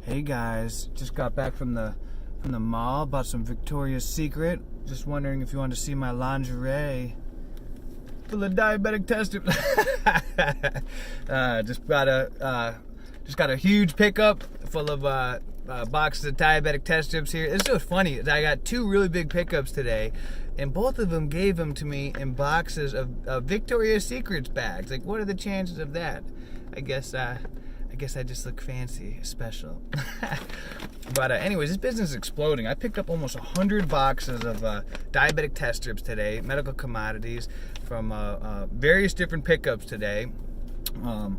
Hey guys, just got back from the mall, bought some Victoria's Secret. Just wondering if you want to see my lingerie. Full of diabetic test tubes. Just got a huge pickup full of boxes of diabetic test tubes here. It's so funny. I got two really big pickups today, and both of them gave them to me in boxes of Victoria's Secrets bags. Like, what are the chances of that? I guess I just look fancy, special. But anyways, this business is exploding. I picked up almost 100 boxes of diabetic test strips today, medical commodities from various different pickups today.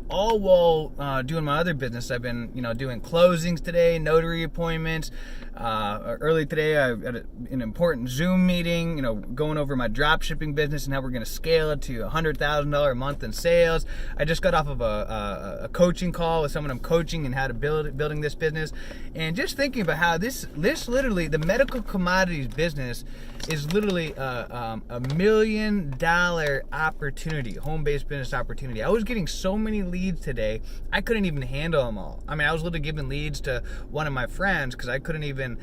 All while doing my other business. I've been, doing closings today, notary appointments. Early today, I had an important Zoom meeting, going over my drop shipping business and how we're going to scale it to $100,000 a month in sales. I just got off of a coaching call with someone I'm coaching and how to building this business, and just thinking about how this literally, the medical commodities business is literally a $1 million opportunity, home-based business opportunity. I was getting so many leads today, I couldn't even handle them all. I mean, I was literally giving leads to one of my friends because I couldn't even,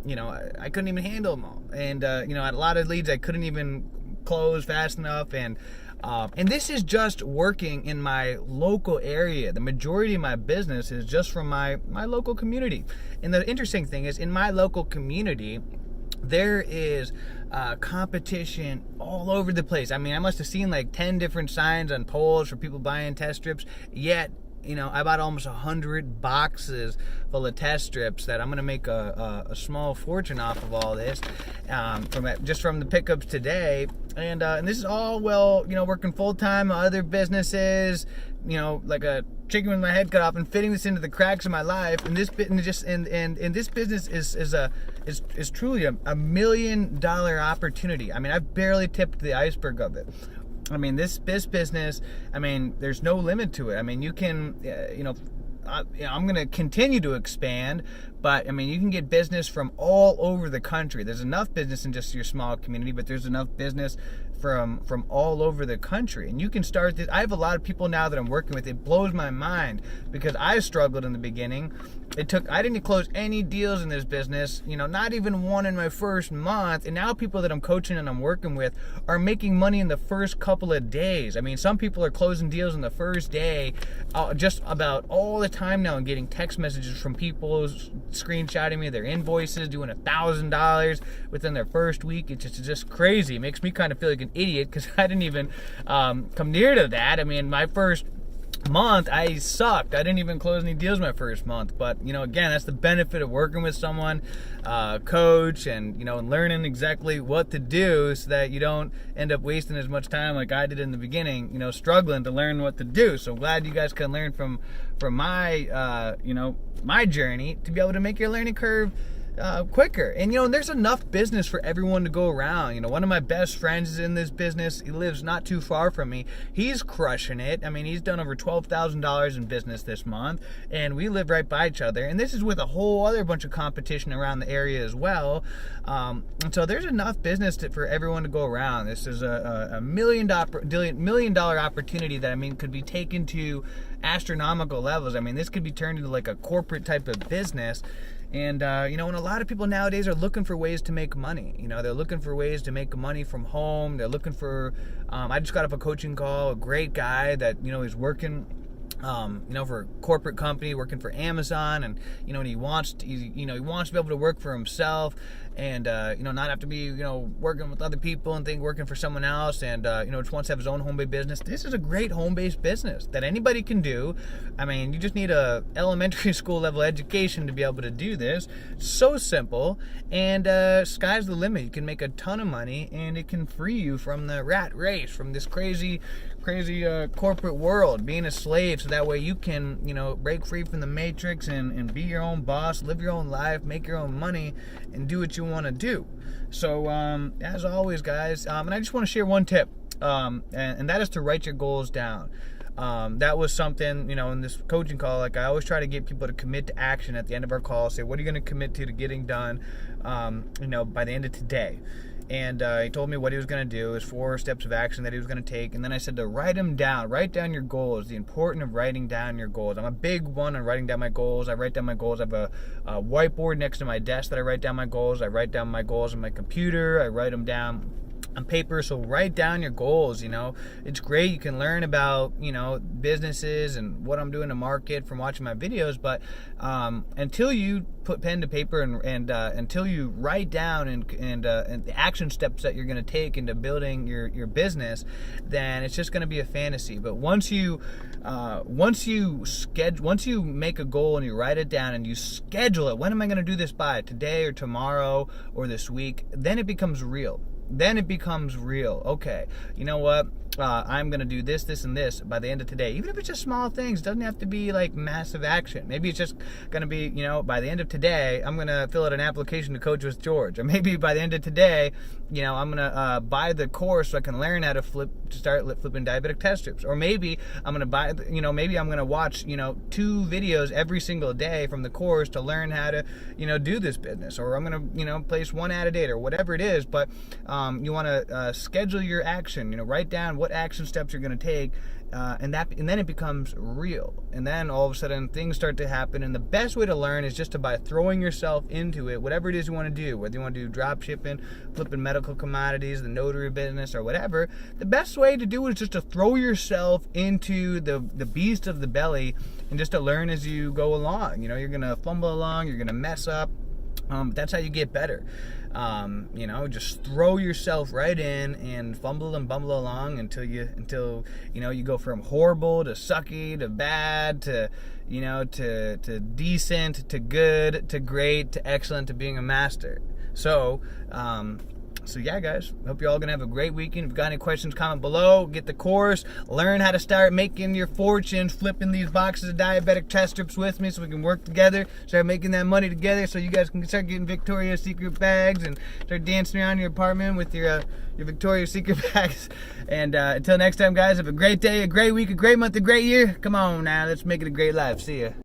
I couldn't even handle them all. And, I had a lot of leads I couldn't even close fast enough. And this is just working in my local area. The majority of my business is just from my local community. And the interesting thing is, in my local community, there is competition all over the place. I mean, I must have seen like 10 different signs on poles for people buying test strips, yet I bought almost 100 boxes full of test strips that I'm going to make a small fortune off of all this from the pickups today. And this is all working full-time on other businesses, like a chicken with my head cut off, and fitting this into the cracks of my life. And this this business is truly a $1 million opportunity. I mean, I've barely tipped the iceberg of it. I mean, this business, I mean, there's no limit to it. I mean, you can, I'm going to continue to expand, but I mean, you can get business from all over the country. There's enough business in just your small community, but there's enough business from all over the country. And you can start this. I have a lot of people now that I'm working with. It blows my mind because I struggled in the beginning. I didn't close any deals in this business, not even one in my first month. And now people that I'm coaching and I'm working with are making money in the first couple of days. I mean, some people are closing deals in the first day, just about all the time now, and getting text messages from people screenshotting me their invoices, doing $1,000 within their first week. It's just crazy. It makes me kind of feel like an idiot because I didn't even come near to that. I mean, my first month I sucked. I didn't even close any deals my first month. But again, that's the benefit of working with someone, coach, and and learning exactly what to do so that you don't end up wasting as much time like I did in the beginning, struggling to learn what to do. So glad you guys can learn from my my journey to be able to make your learning curve quicker. And there's enough business for everyone to go around. One of my best friends is in this business. He lives not too far from me. He's crushing it. I mean, he's done over $12,000 in business this month, and we live right by each other. And this is with a whole other bunch of competition around the area as well. And so there's enough business for everyone to go around. This is a $1 million opportunity that, I mean, could be taken to astronomical levels. I mean, this could be turned into like a corporate type of business. And, and a lot of people nowadays are looking for ways to make money. They're looking for ways to make money from home. They're looking for, I just got off a coaching call, a great guy that, he's working, for a corporate company, working for Amazon, and, and he wants to be able to work for himself and, not have to be, working with other people and working for someone else, and, just wants to have his own home-based business. This is a great home-based business that anybody can do. I mean, you just need a elementary school level education to be able to do this. So simple, and sky's the limit. You can make a ton of money, and it can free you from the rat race, from this crazy corporate world, being a slave, so that way you can, break free from the matrix and be your own boss, live your own life, make your own money, and do what you want to do. So, as always, guys, and I just want to share one tip, and that is to write your goals down. that was something, in this coaching call, like I always try to get people to commit to action at the end of our call. Say, what are you going to commit to getting done, by the end of today? And he told me what he was going to do. It was 4 steps of action that he was going to take. And then I said to write them down. Write down your goals. The importance of writing down your goals. I'm a big one on writing down my goals. I write down my goals. I have a whiteboard next to my desk that I write down my goals. I write down my goals on my computer. I write them down on paper. So write down your goals. It's great. You can learn about businesses and what I'm doing to market from watching my videos, but until you put pen to paper and until you write down and the action steps that you're going to take into building your business, then it's just going to be a fantasy. But once you make a goal and you write it down and you schedule it, when am I going to do this by? Today or tomorrow or this week? Then it becomes real. Okay, you know what? I'm going to do this, this, and this by the end of today. Even if it's just small things, it doesn't have to be like massive action. Maybe it's just going to be, by the end of today, I'm going to fill out an application to coach with George. Or maybe by the end of today, I'm going to buy the course so I can learn how to start flipping diabetic test strips. Or maybe I'm going to buy, maybe I'm going to watch, 2 videos every single day from the course to learn how to, do this business. Or I'm going to, place 1 ad a day or whatever it is. But you want to schedule your action, write down what action steps you're going to take, and then it becomes real. And then all of a sudden things start to happen. And the best way to learn is just by throwing yourself into it, whatever it is you want to do, whether you want to do drop shipping, flipping medical commodities, the notary business, or whatever. The best way to do it is just to throw yourself into the beast of the belly and just to learn as you go along. You're going to fumble along, you're going to mess up. That's how you get better. Just throw yourself right in and fumble and bumble along until you go from horrible to sucky to bad to decent to good to great to excellent to being a master. So yeah, guys, hope you're all going to have a great weekend. If you've got any questions, comment below. Get the course. Learn how to start making your fortune flipping these boxes of diabetic test strips with me so we can work together, start making that money together so you guys can start getting Victoria's Secret bags and start dancing around your apartment with your Victoria's Secret bags. And until next time, guys, have a great day, a great week, a great month, a great year. Come on now, let's make it a great life. See ya.